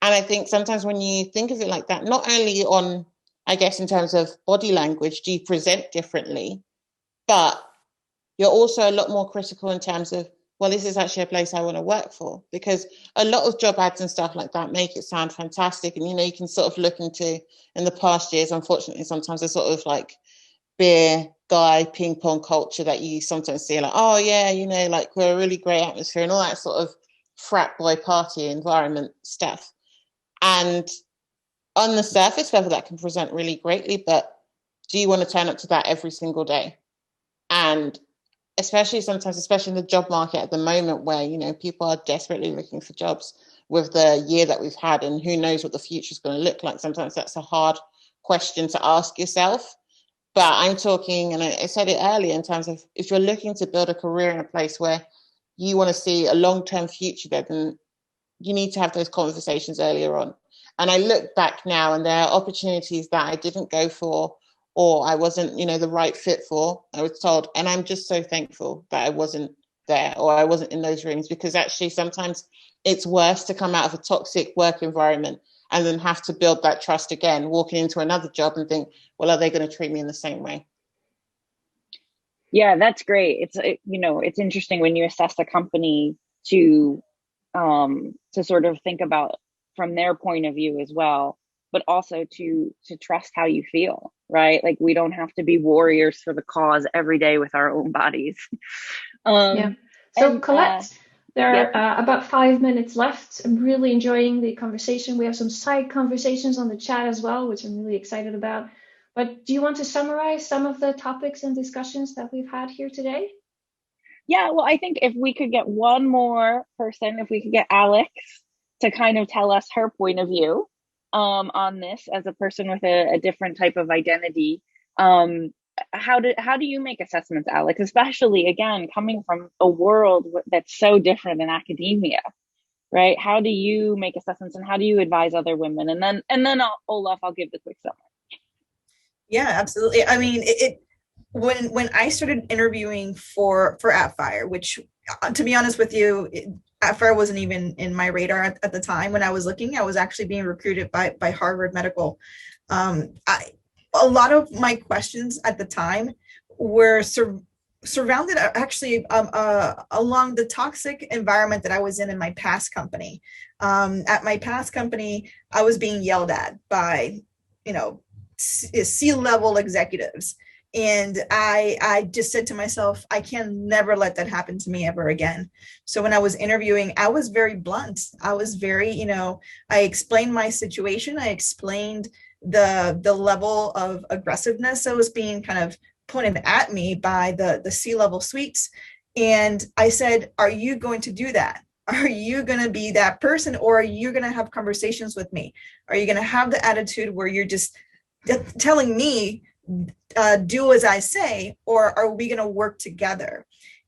And I think sometimes when you think of it like that, not only on, I guess, in terms of body language, do you present differently, but you're also a lot more critical in terms of, well, this is actually a place I want to work for, because a lot of job ads and stuff like that make it sound fantastic. And, you know, you can sort of look into, in the past years, unfortunately, sometimes there's sort of like beer guy ping pong culture that you sometimes see, like, oh yeah, you know, like we're a really great atmosphere and all that sort of frat boy party environment stuff. And on the surface level, that can present really greatly, but do you want to turn up to that every single day? And especially sometimes, especially in the job market at the moment, where, you know, people are desperately looking for jobs with the year that we've had, and who knows what the future is going to look like. Sometimes that's a hard question to ask yourself. But I'm talking, and I said it earlier, in terms of if you're looking to build a career in a place where you want to see a long-term future there, then you need to have those conversations earlier on. And I look back now, and there are opportunities that I didn't go for, or I wasn't, you know, the right fit for, I was told. And I'm just so thankful that I wasn't there, or I wasn't in those rooms, because actually sometimes it's worse to come out of a toxic work environment and then have to build that trust again, walking into another job and think, well, are they going to treat me in the same way? Yeah, that's great. You know, it's interesting when you assess a company to sort of think about from their point of view as well, but also to trust how you feel, right? Like, we don't have to be warriors for the cause every day with our own bodies. Yeah. So and, Colette, there yeah. are about 5 minutes left. I'm really enjoying the conversation. We have some side conversations on the chat as well, which I'm really excited about. But do you want to summarize some of the topics and discussions that we've had here today? Yeah, well, I think if we could get one more person, if we could get Alex to kind of tell us her point of view on this, as a person with a different type of identity. How do you make assessments, Alex, especially, again, coming from a world that's so different in academia, right? How do you make assessments, and how do you advise other women? And then Olaf, I'll give the quick summary. Yeah, absolutely. I mean, when I started interviewing for AppFire, which, to be honest with you, AppFire wasn't even in my radar at the time. When I was looking, I was actually being recruited by Harvard Medical. A lot of my questions at the time were surrounded actually along the toxic environment that I was in my past company. At my past company, I was being yelled at by, you know, C-level executives. And I just said to myself, I can never let that happen to me ever again. So when I was interviewing, I was very blunt. I was very, I explained my situation. I explained the level of aggressiveness that was being kind of pointed at me by the C-level suites. And I said, are you going to do that? Are you going to be that person, or are you going to have conversations with me? Are you going to have the attitude where you're just telling me, do as I say, or are we going to work together?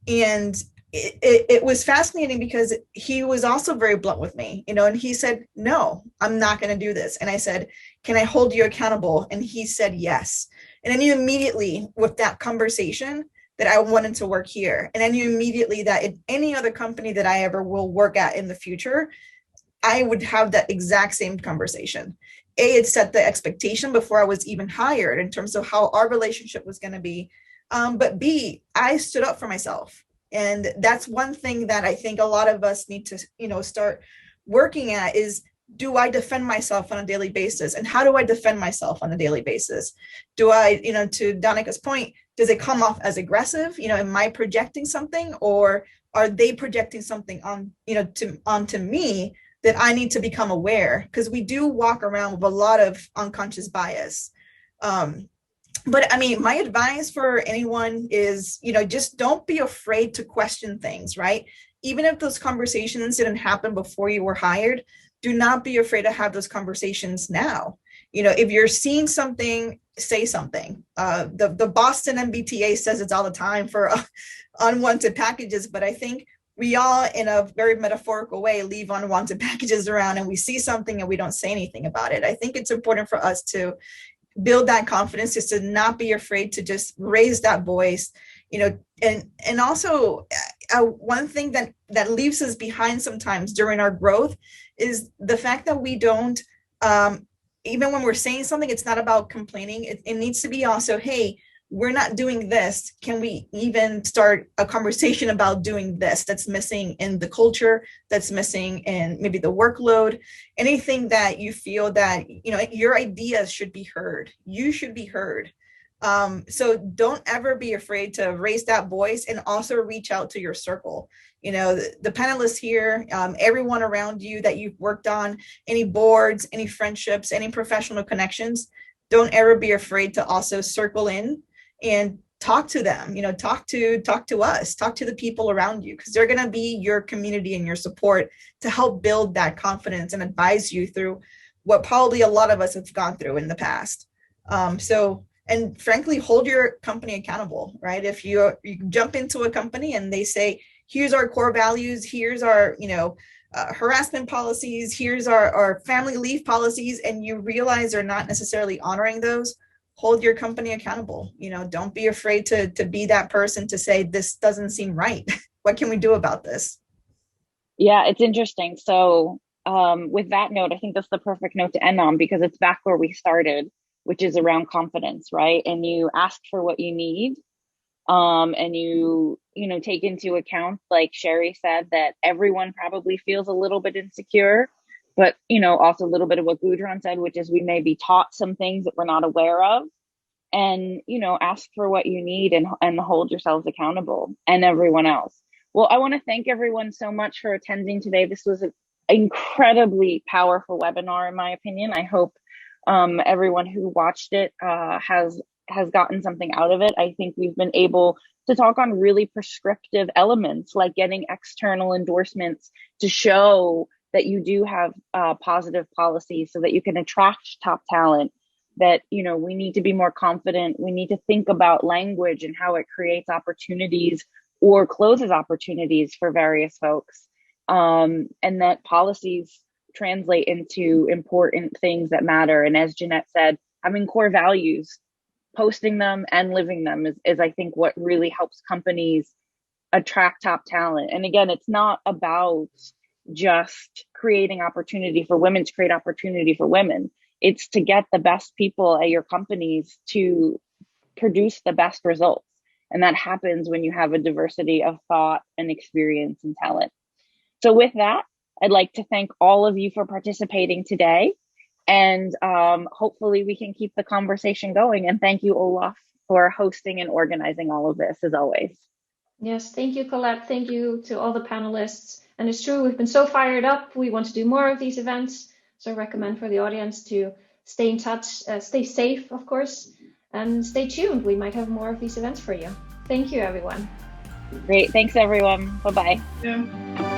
And it was fascinating because he was also very blunt with me, and he said, no, I'm not going to do this. And I said, can I hold you accountable? And he said, yes. And I knew immediately with that conversation that I wanted to work here. And I knew immediately that in any other company that I ever will work at in the future, I would have that exact same conversation. A, it set the expectation before I was even hired in terms of how our relationship was going to be. But B, I stood up for myself. And that's one thing that I think a lot of us need to, start working at is, do I defend myself on a daily basis? And how do I defend myself on a daily basis? Do I, to Danica's point, does it come off as aggressive? Am I projecting something, or are they projecting something on, onto me that I need to become aware? Because we do walk around with a lot of unconscious bias. But I mean, my advice for anyone is, just don't be afraid to question things, right? Even if those conversations didn't happen before you were hired, do not be afraid to have those conversations now. If you're seeing something, say something. The Boston MBTA says it's all the time for unwanted packages, but I think we all, in a very metaphorical way, leave unwanted packages around, and we see something and we don't say anything about it. I think it's important for us to build that confidence, just to not be afraid to just raise that voice, and also one thing that leaves us behind sometimes during our growth is the fact that we don't, even when we're saying something, it's not about complaining. It needs to be also, hey, we're not doing this. Can we even start a conversation about doing this that's missing in the culture, that's missing in maybe the workload, anything that you feel that, your ideas should be heard. You should be heard. So don't ever be afraid to raise that voice, and also reach out to your circle. The panelists here, everyone around you that you've worked on, any boards, any friendships, any professional connections, don't ever be afraid to also circle in and talk to them, talk to us, talk to the people around you, because they're going to be your community and your support to help build that confidence and advise you through what probably a lot of us have gone through in the past. And frankly, hold your company accountable, right? If you jump into a company and they say, here's our core values, here's our, harassment policies, here's our family leave policies, and you realize they're not necessarily honoring those, hold your company accountable. Don't be afraid to be that person to say, this doesn't seem right. What can we do about this? Yeah, it's interesting. So with that note, I think that's the perfect note to end on, because it's back where we started, which is around confidence, right? And you ask for what you need, and you take into account, like Sherry said, that everyone probably feels a little bit insecure, but also a little bit of what Gudrun said, which is we may be taught some things that we're not aware of, and ask for what you need, and hold yourselves accountable, and everyone else. Well, I want to thank everyone so much for attending today. This was an incredibly powerful webinar, in my opinion. I hope everyone who watched it has gotten something out of it. I think we've been able to talk on really prescriptive elements, like getting external endorsements to show that you do have positive policies so that you can attract top talent, that we need to be more confident. We need to think about language and how it creates opportunities or closes opportunities for various folks, and that policies translate into important things that matter. And as Jeanette said, having core values, posting them and living them is I think what really helps companies attract top talent. And again, it's not about just creating opportunity for women to create opportunity for women. It's to get the best people at your companies to produce the best results. And that happens when you have a diversity of thought and experience and talent. So with that, I'd like to thank all of you for participating today. And hopefully we can keep the conversation going. And thank you, Olaf, for hosting and organizing all of this, as always. Yes, thank you, Colette. Thank you to all the panelists. And it's true, we've been so fired up. We want to do more of these events. So I recommend for the audience to stay in touch, stay safe, of course, and stay tuned. We might have more of these events for you. Thank you, everyone. Great. Thanks, everyone. Bye-bye. Yeah.